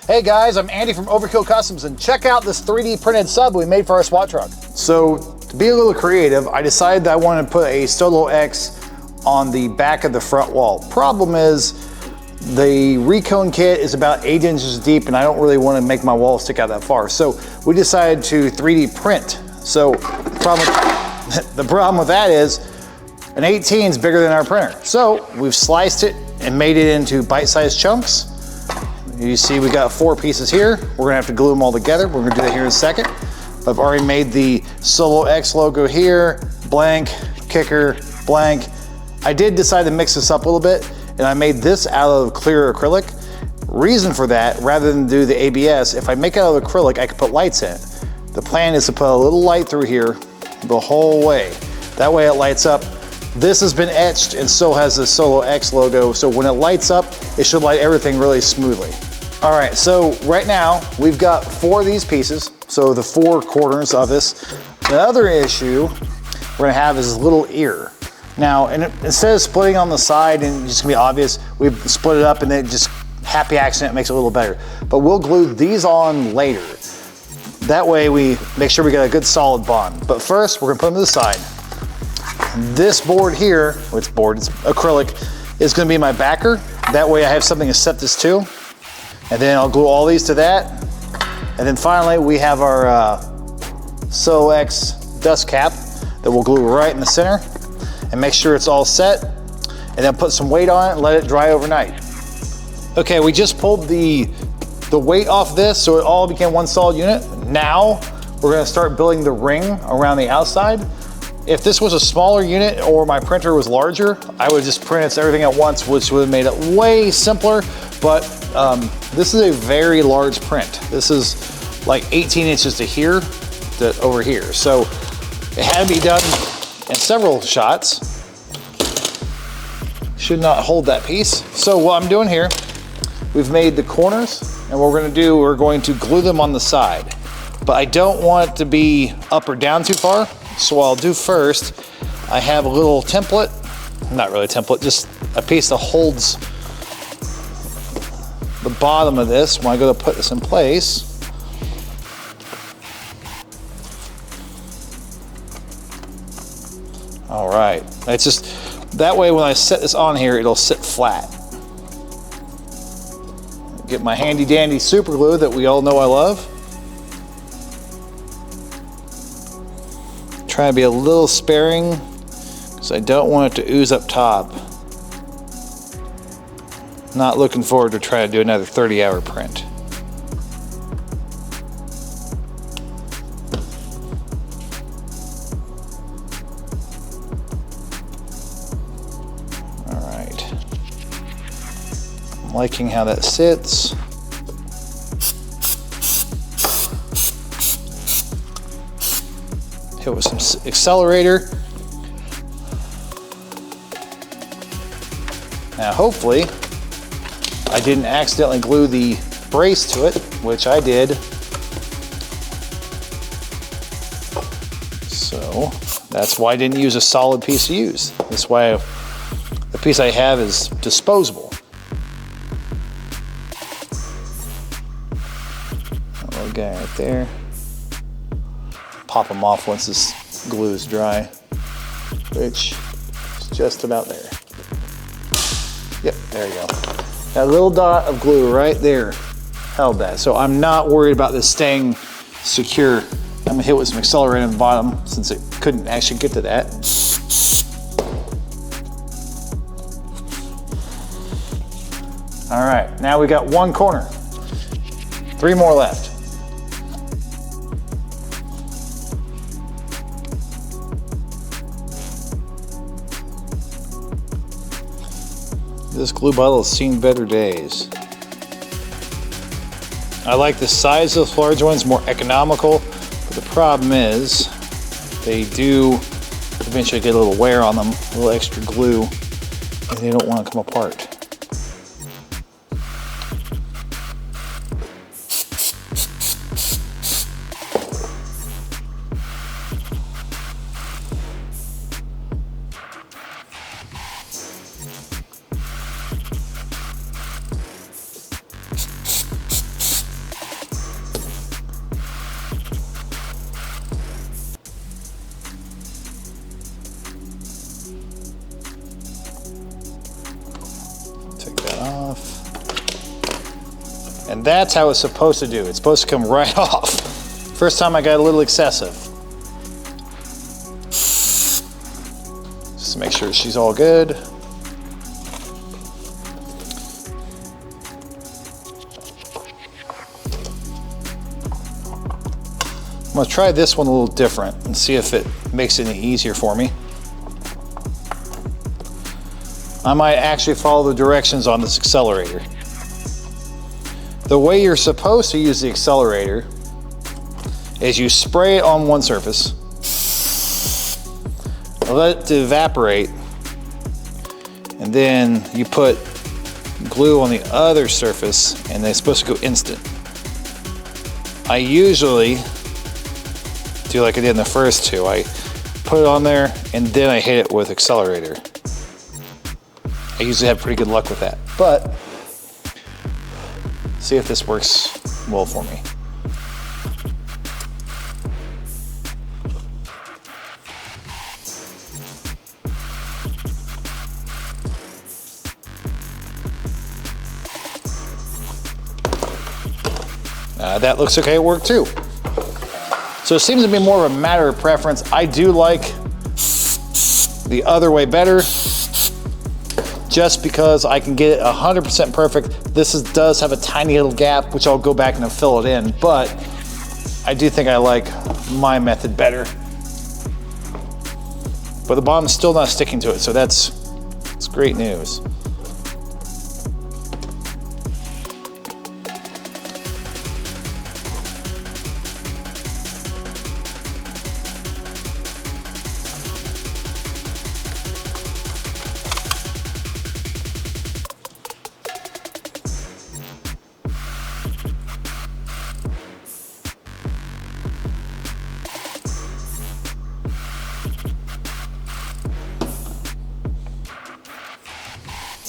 Hey guys, I'm Andy from Overkill Customs, and check out this 3D printed sub we made for our SWAT truck. So to be a little creative, I decided that I wanted to put a Solo X on the back of the front wall. Problem is, the recone kit is about 8 inches deep and I don't really want to make my wall stick out that far. So we decided to 3D print. So the problem with that is an 18 is bigger than our printer. So we've sliced it and made it into bite-sized chunks. You see we got 4 pieces here. We're gonna have to glue them all together. We're gonna do that here in a second. I've already made the Solo X logo here, blank, kicker, blank. I did decide to mix this up a little bit, and I made this out of clear acrylic. Reason for that, rather than do the ABS, if I make it out of acrylic, I could put lights in it. The plan is to put a little light through here the whole way. That way it lights up. This has been etched and so has the Solo X logo, so when it lights up, it should light everything really smoothly. All right, so right now, we've got 4 of these pieces, so the 4 corners of this. The other issue we're gonna have is this little ear. Now, instead of splitting on the side and just gonna be obvious, we've split it up and then just happy accident makes it a little better. But we'll glue these on later. That way we make sure we got a good solid bond. But first, we're gonna put them to the side. This board here, it's acrylic, is gonna be my backer. That way I have something to set this to. And then I'll glue all these to that. And then finally, we have our Solo X dust cap that we'll glue right in the center and make sure it's all set. And then put some weight on it and let it dry overnight. Okay, we just pulled the weight off this so it all became one solid unit. Now, we're gonna start building the ring around the outside. If this was a smaller unit or my printer was larger, I would just print everything at once, which would have made it way simpler, but this is a very large print. This is like 18 inches to here, to over here. So it had to be done in several shots. Should not hold that piece. So what I'm doing here, we've made the corners, and what we're gonna do, we're going to glue them on the side. But I don't want it to be up or down too far. So what I'll do first, I have a little template, not really a template, just a piece that holds the bottom of this when I go to put this in place. All right, it's just, that way when I set this on here, it'll sit flat. Get my handy dandy super glue that we all know I love. Try to be a little sparing because I don't want it to ooze up top. Not looking forward to trying to do another 30-hour print. All right. I'm liking how that sits. Hit with some accelerator. Now hopefully I didn't accidentally glue the brace to it, which I did. So that's why I didn't use a solid piece to use. That's why the piece I have is disposable. That little guy right there. Pop them off once this glue is dry, which is just about there. Yep, there you go. That little dot of glue right there held that. So I'm not worried about this staying secure. I'm gonna hit with some accelerator on the bottom since it couldn't actually get to that. All right, now we got 1 corner. 3 more left. This glue bottle has seen better days. I like the size of the large ones, more economical, but the problem is they do eventually get a little wear on them, a little extra glue, and they don't want to come apart. And that's how it's supposed to do. It's supposed to come right off. First time I got a little excessive. Just to make sure she's all good. I'm gonna try this one a little different and see if it makes it any easier for me. I might actually follow the directions on this accelerator. The way you're supposed to use the accelerator is you spray it on one surface, let it evaporate, and then you put glue on the other surface, and it's supposed to go instant. I usually do like I did in the first two. I put it on there and then I hit it with accelerator. I usually have pretty good luck with that, but see if this works well for me. That looks okay, it worked too. So it seems to be more of a matter of preference. I do like the other way better, just because I can get it 100% perfect. This does have a tiny little gap, which I'll go back and fill it in, but I do think I like my method better. But the bottom's still not sticking to it, so that's great news.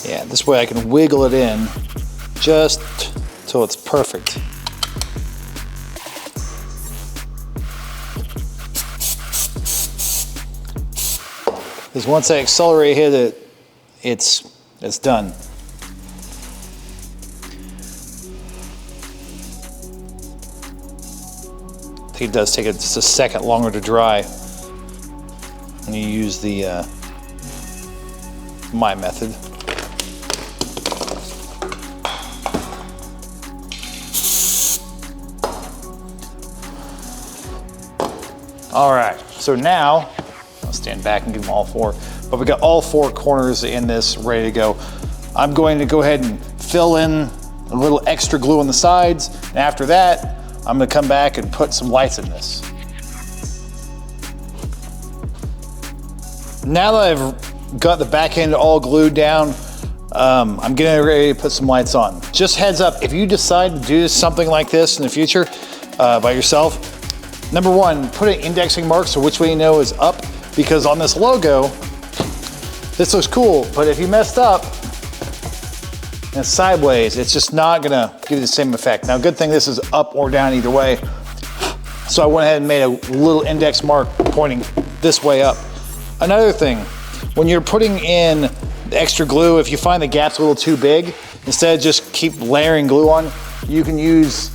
Yeah, this way I can wiggle it in just till it's perfect. Because once I accelerate hit it, it's done. I think it does take it just a second longer to dry when you use the my method. All right, so now, I'll stand back and give them all four, but we got all four corners in this ready to go. I'm going to go ahead and fill in a little extra glue on the sides, and after that, I'm gonna come back and put some lights in this. Now that I've got the back end all glued down, I'm getting ready to put some lights on. Just heads up, if you decide to do something like this in the future by yourself, number one, put an indexing mark so which way you know is up, because on this logo, this looks cool, but if you messed up and it's sideways, it's just not gonna give you the same effect. Now, good thing this is up or down either way. So I went ahead and made a little index mark pointing this way up. Another thing, when you're putting in the extra glue, if you find the gap's a little too big, instead of just keep layering glue on, you can use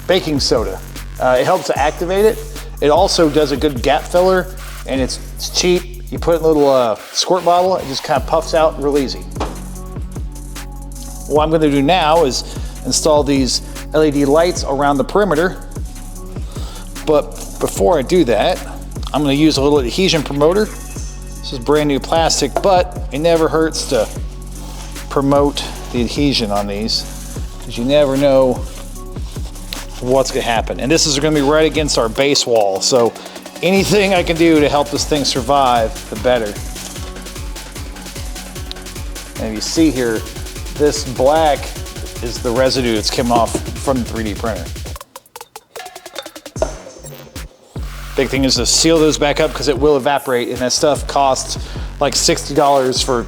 baking soda. It helps to activate it. It also does a good gap filler, and it's cheap. You put it in a little squirt bottle, it just kind of puffs out real easy. What I'm gonna do now is install these LED lights around the perimeter. But before I do that, I'm gonna use a little adhesion promoter. This is brand new plastic, but it never hurts to promote the adhesion on these, because you never know what's gonna happen. And this is gonna be right against our base wall, so anything I can do to help this thing survive, the better. And you see here, this black is the residue that's coming off from the 3D printer. Big thing is to seal those back up, because it will evaporate, and that stuff costs like $60 for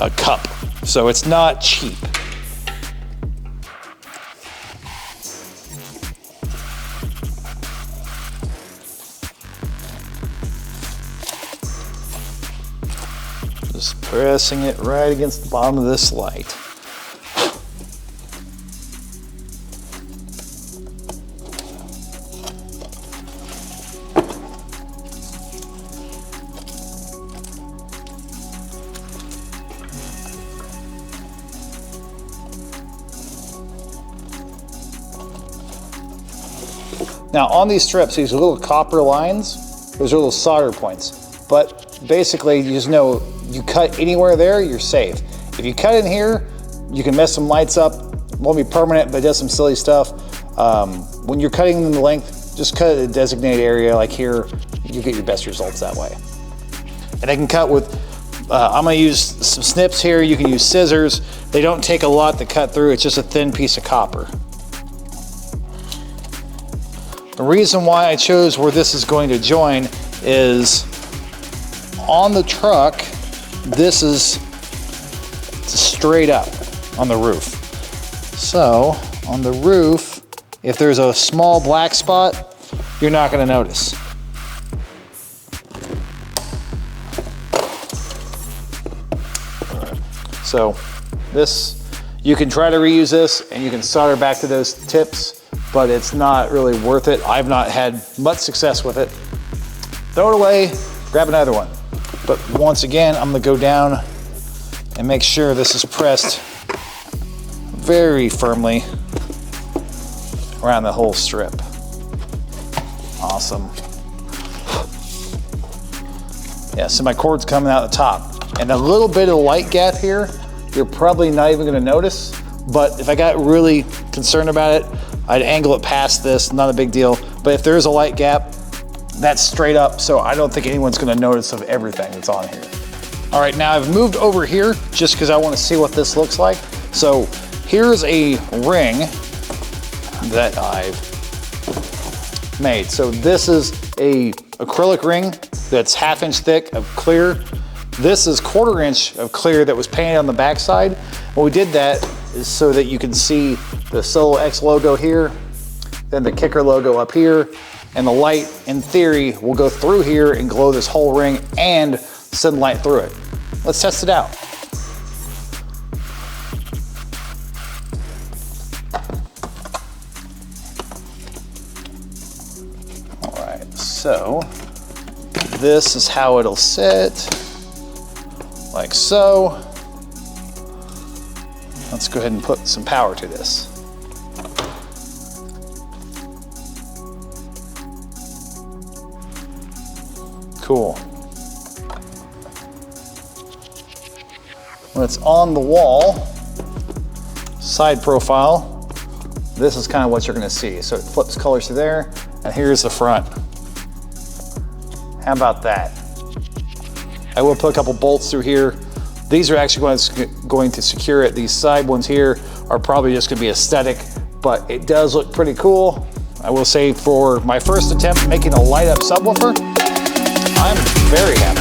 a cup, so it's not cheap. Just pressing it right against the bottom of this light. Now on these strips, these little copper lines, those are little solder points. But basically, you just know you cut anywhere there, you're safe. If you cut in here, you can mess some lights up. Won't be permanent, but it does some silly stuff. When you're cutting in the length, just cut at a designated area like here. You get your best results that way. And I can cut with, I'm gonna use some snips here. You can use scissors. They don't take a lot to cut through. It's just a thin piece of copper. The reason why I chose where this is going to join is on the truck, this is straight up on the roof. So on the roof, if there's a small black spot, you're not gonna notice. So this, you can try to reuse this and you can solder back to those tips, but it's not really worth it. I've not had much success with it. Throw it away, grab another one. But once again, I'm gonna go down and make sure this is pressed very firmly around the whole strip. Awesome. Yeah, so my cord's coming out the top. And a little bit of light gap here, you're probably not even gonna notice, but if I got really concerned about it, I'd angle it past this, not a big deal. But if there is a light gap, that's straight up, so I don't think anyone's gonna notice of everything that's on here. All right, now I've moved over here just because I wanna see what this looks like. So here's a ring that I've made. So this is a acrylic ring that's 1/2 inch thick of clear. This is 1/4 inch of clear that was painted on the backside. When we did that is so that you can see the Solo X logo here, then the Kicker logo up here, and the light, in theory, will go through here and glow this whole ring and send light through it. Let's test it out. All right, so this is how it'll sit, like so. Let's go ahead and put some power to this. Cool. When it's on the wall, side profile, this is kind of what you're gonna see. So it flips colors to there, and here's the front. How about that? I will put a couple bolts through here. These are actually going to secure it. These side ones here are probably just gonna be aesthetic, but it does look pretty cool. I will say for my first attempt making a light up subwoofer, I'm very happy.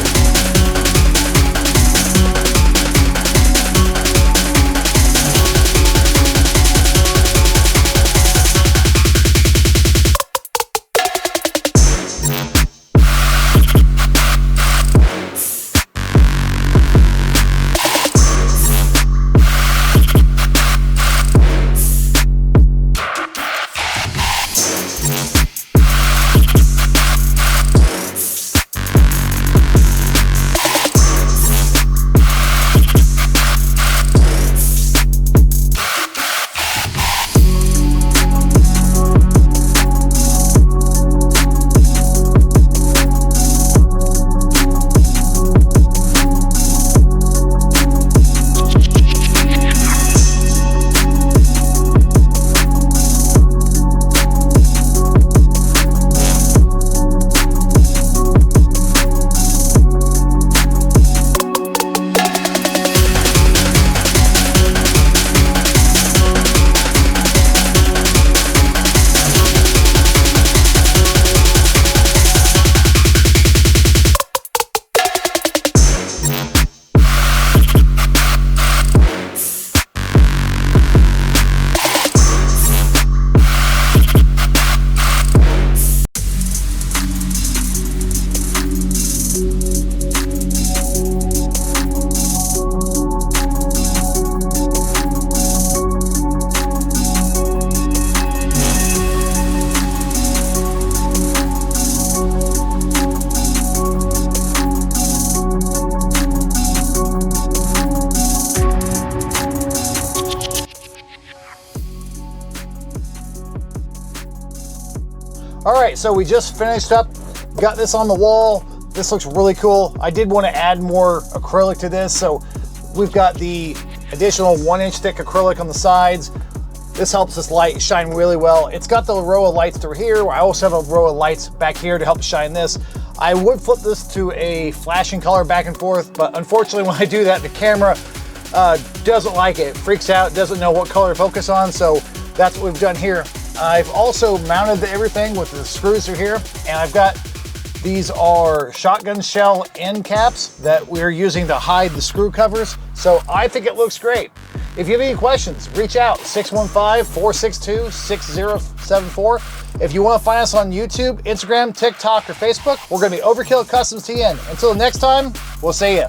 All right, so we just finished up, got this on the wall. This looks really cool. I did want to add more acrylic to this, so we've got the additional 1-inch thick acrylic on the sides. This helps this light shine really well. It's got the row of lights through here. I also have a row of lights back here to help shine this. I would flip this to a flashing color back and forth, but unfortunately when I do that, the camera doesn't like it. It freaks out, doesn't know what color to focus on, so that's what we've done here. I've also mounted everything with the screws through here, and I've got, these are shotgun shell end caps that we're using to hide the screw covers, so I think it looks great. If you have any questions, reach out, 615-462-6074. If you want to find us on YouTube, Instagram, TikTok, or Facebook, we're going to be Overkill Customs TN. Until next time, we'll see you.